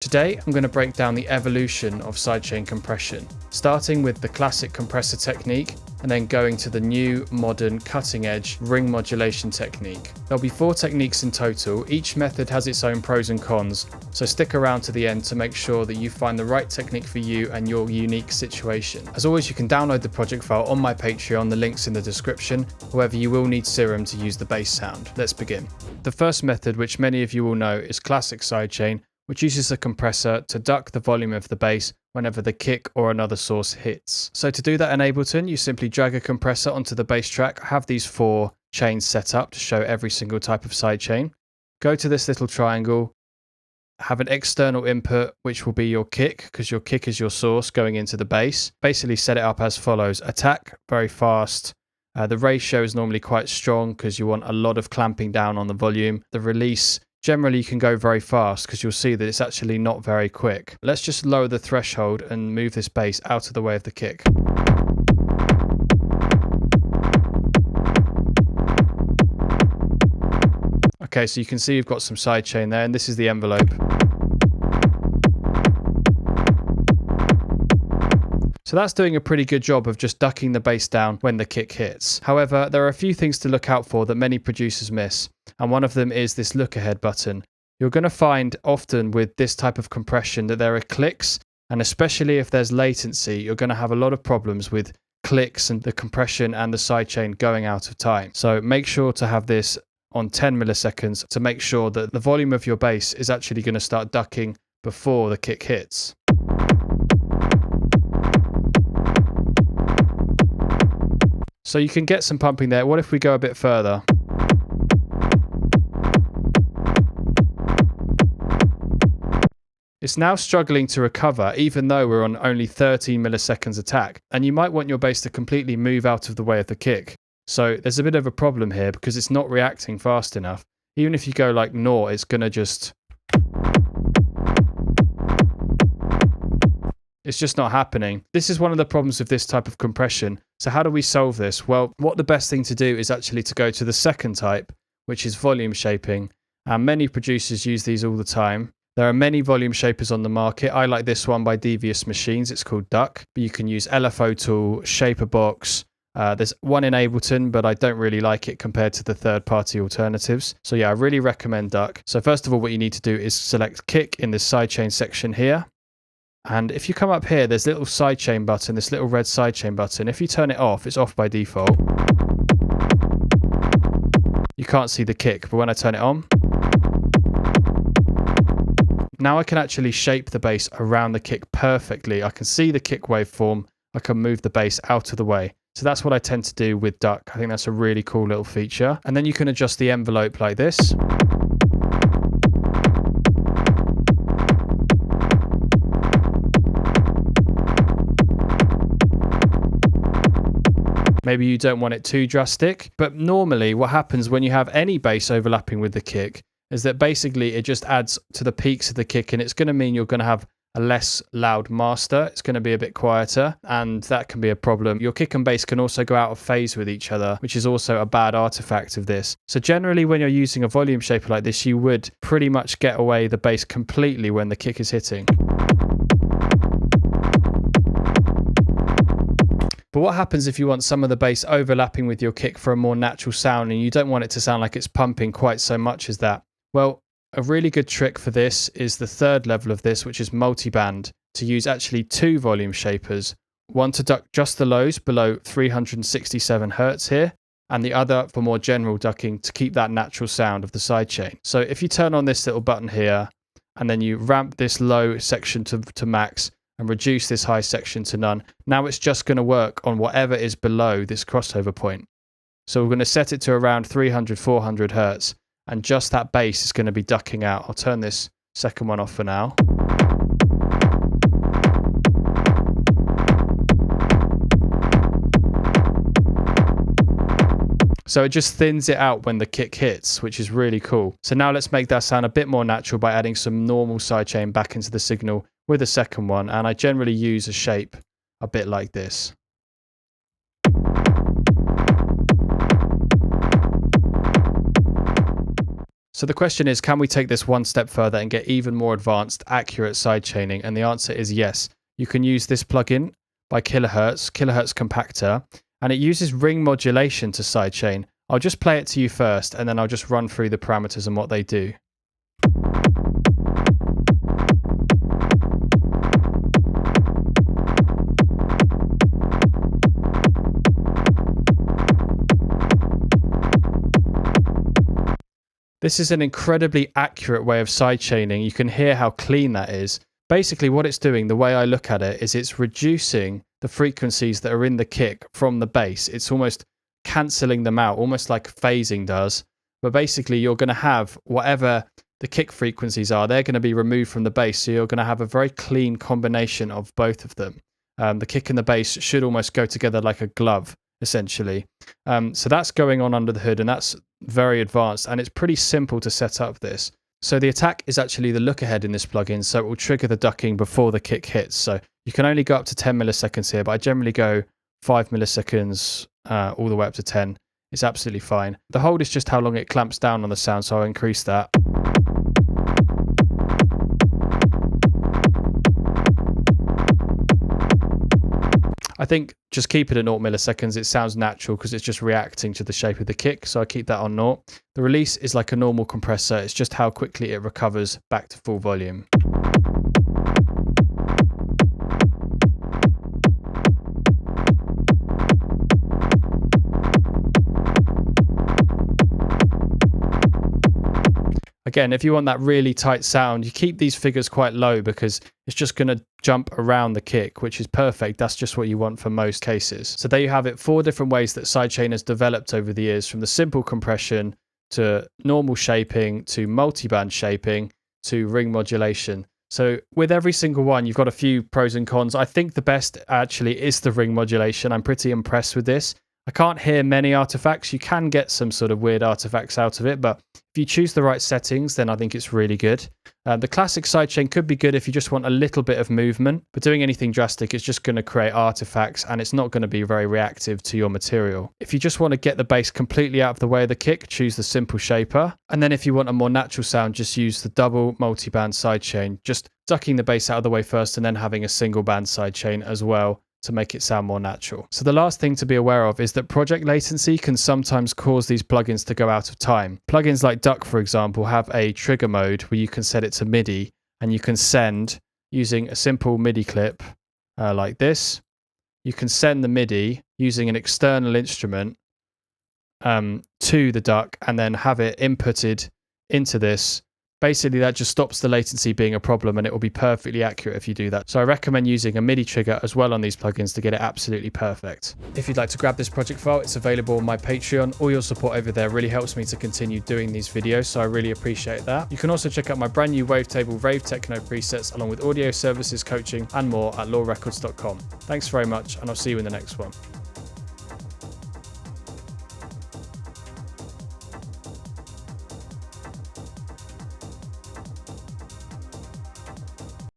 Today, I'm going to break down the evolution of sidechain compression, starting with the classic compressor technique and then going to the new, modern, cutting-edge ring modulation technique. There'll be 4 techniques in total. Each method has its own pros and cons, so stick around to the end to make sure that you find the right technique for you and your unique situation. As always, you can download the project file on my Patreon, the link's in the description. However, you will need Serum to use the bass sound. Let's begin. The first method, which many of you will know, is classic sidechain, which uses a compressor to duck the volume of the bass whenever the kick or another source hits. So to do that in Ableton, you simply drag a compressor onto the bass track. I have these 4 chains set up to show every single type of sidechain. Go to this little triangle, have an external input, which will be your kick, because your kick is your source going into the bass. Basically set it up as follows. Attack, very fast. The ratio is normally quite strong because you want a lot of clamping down on the volume. The release, generally you can go very fast because you'll see that it's actually not very quick. Let's just lower the threshold and move this bass out of the way of the kick. Okay, so you can see you've got some sidechain there, and this is the envelope. So that's doing a pretty good job of just ducking the bass down when the kick hits. However, there are a few things to look out for that many producers miss, and one of them is this look ahead button. You're going to find often with this type of compression that there are clicks, and especially if there's latency, you're going to have a lot of problems with clicks and the compression and the sidechain going out of time. So make sure to have this on 10 milliseconds to make sure that the volume of your bass is actually going to start ducking before the kick hits. So you can get some pumping there. What if we go a bit further? It's now struggling to recover, even though we're on only 13 milliseconds attack. And you might want your bass to completely move out of the way of the kick. So there's a bit of a problem here because it's not reacting fast enough. Even if you go like 0, it's going to just... It's just not happening. This is one of the problems with this type of compression. So how do we solve this? Well, what the best thing to do is actually to go to the second type, which is volume shaping. And many producers use these all the time. There are many volume shapers on the market. I like this one by Devious Machines. It's called Duck. But you can use LFO Tool, Shaper Box. There's one in Ableton, but I don't really like it compared to the third-party alternatives. So yeah, I really recommend Duck. So first of all, what you need to do is select Kick in this sidechain section here. And if you come up here, there's a little sidechain button, this little red sidechain button. If you turn it off, it's off by default. You can't see the kick, but when I turn it on, now I can actually shape the bass around the kick perfectly. I can see the kick waveform. I can move the bass out of the way. So that's what I tend to do with Duck. I think that's a really cool little feature. And then you can adjust the envelope like this. Maybe you don't want it too drastic, but normally what happens when you have any bass overlapping with the kick is that basically it just adds to the peaks of the kick, and it's going to mean you're going to have a less loud master. It's going to be a bit quieter, and that can be a problem. Your kick and bass can also go out of phase with each other, which is also a bad artifact of this. So generally when you're using a volume shaper like this, you would pretty much get away the bass completely when the kick is hitting. But what happens if you want some of the bass overlapping with your kick for a more natural sound and you don't want it to sound like it's pumping quite so much as that? Well, a really good trick for this is the third level of this, which is multiband, to use actually 2 volume shapers. One to duck just the lows below 367 Hz here, and the other for more general ducking to keep that natural sound of the sidechain. So if you turn on this little button here, and then you ramp this low section to max, and reduce this high section to none. Now it's just going to work on whatever is below this crossover point. So we're going to set it to around 300, 400 Hz, and just that bass is going to be ducking out. I'll turn this second one off for now. So it just thins it out when the kick hits, which is really cool. So now let's make that sound a bit more natural by adding some normal sidechain back into the signal with a second one, and I generally use a shape a bit like this. So the question is, can we take this one step further and get even more advanced, accurate sidechaining? And the answer is yes. You can use this plugin by Kilohertz Compactor, and it uses ring modulation to sidechain. I'll just play it to you first, and then I'll just run through the parameters and what they do. This is an incredibly accurate way of sidechaining. You can hear how clean that is. Basically what it's doing, the way I look at it, is it's reducing the frequencies that are in the kick from the bass. It's almost cancelling them out, almost like phasing does. But basically you're going to have whatever the kick frequencies are, they're going to be removed from the bass. So you're going to have a very clean combination of both of them. The kick and the bass should almost go together like a glove, essentially. So that's going on under the hood, and that's very advanced, and it's pretty simple to set up this. So the attack is actually the look ahead in this plugin, so it will trigger the ducking before the kick hits. So you can only go up to 10 milliseconds here, but I generally go 5 milliseconds all the way up to 10. It's absolutely fine. The hold is just how long it clamps down on the sound, so I'll increase that. I think just keep it at 0 milliseconds. It sounds natural because it's just reacting to the shape of the kick. So I keep that on 0. The release is like a normal compressor. It's just how quickly it recovers back to full volume. Again, if you want that really tight sound, you keep these figures quite low because it's just going to jump around the kick, which is perfect. That's just what you want for most cases. So there you have it, 4 different ways that sidechain has developed over the years, from the simple compression to normal shaping to multiband shaping to ring modulation. So with every single one, you've got a few pros and cons. I think the best actually is the ring modulation. I'm pretty impressed with this. I can't hear many artifacts. You can get some sort of weird artifacts out of it, but if you choose the right settings, then I think it's really good. The classic sidechain could be good if you just want a little bit of movement, but doing anything drastic is just going to create artifacts, and it's not going to be very reactive to your material. If you just want to get the bass completely out of the way of the kick, choose the simple shaper. And then if you want a more natural sound, just use the double multi-band sidechain, just ducking the bass out of the way first and then having a single band sidechain as well to make it sound more natural. So the last thing to be aware of is that project latency can sometimes cause these plugins to go out of time. Plugins like Duck, for example, have a trigger mode where you can set it to MIDI, and you can send, using a simple MIDI clip like this, you can send the MIDI using an external instrument to the Duck and then have it inputted into this. Basically, that just stops the latency being a problem, and it will be perfectly accurate if you do that. So I recommend using a MIDI trigger as well on these plugins to get it absolutely perfect. If you'd like to grab this project file, it's available on my Patreon. All your support over there really helps me to continue doing these videos, so I really appreciate that. You can also check out my brand new Wavetable Rave Techno presets along with audio services, coaching, and more at lawrecords.com. Thanks very much, and I'll see you in the next one.